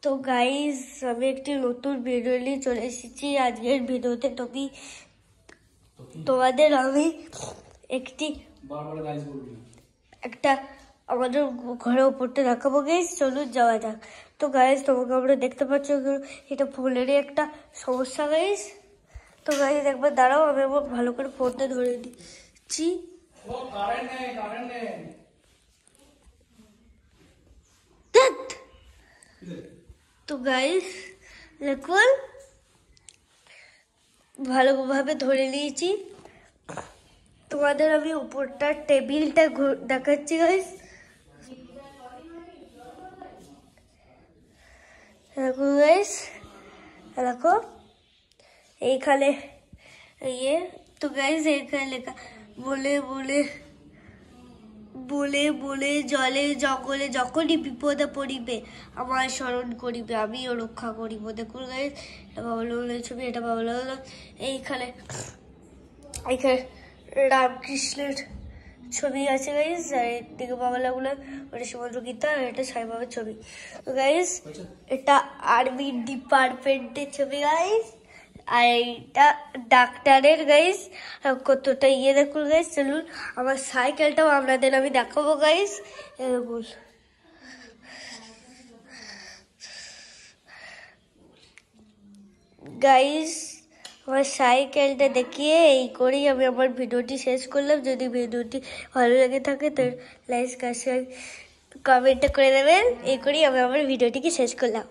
তো গাইস, আমি একটি নতুন ভিডিও নিয়ে চলে এসেছি। আজকের ভিডিওতে তোমাদের আমি একটা আমাদের ঘরের উপরটা দেখাবো গাইস। চলুন যাওয়া যাক। তো গাইস, তোমাকে আমরা দেখতে পাচ্ছ এটা ফোনেরই একটা সমস্যা গাইস। তো গাইস একবার দাঁড়াও, আমি আবার ভালো করে ফোনটা ধরে দিচ্ছি। তো গাইস দেখুন, ভালোভাবে ধরে নিয়েছি। তোমাদের আমি উপরটা টেবিলটা দেখাচ্ছি গাইস। দেখো গাইস, দেখো এইখানে তো গাইস এইখানে লেখা বলে বলে বলে বলে জলে জঙ্গলে যখনই বিপদে পড়িবে আমার স্মরণ করিবে, আমিও রক্ষা করিব। দেখুন গাইস, এটা বাবুলালের ছবি, এটা বাবুলাল। এইখানে রামকৃষ্ণের ছবি আছে গাইস, আর এদিকে বাবুলাগুলো, ওটা সমুদ্র গীতা, আর এটা সাই বাবার ছবি। তো গাইস এটা আর্মি ডিপার্টমেন্টের ছবি গাইস, আর এইটা ডাক্তারের গাইস। কতটা দেখুন গাইস। চলুন আমার সাইকেলটাও আপনাদের আমি দেখাবো গাইস। দেখুন গাইস, আমার সাইকেলটা দেখিয়ে এই করেই আমি আমার ভিডিওটি শেষ করলাম। যদি ভিডিওটি ভালো লেগে থাকে তো লাইক, সাবস্ক্রাইব, কমেন্ট করে দেবেন। এই করেই আমি আমার ভিডিওটিকে শেষ করলাম।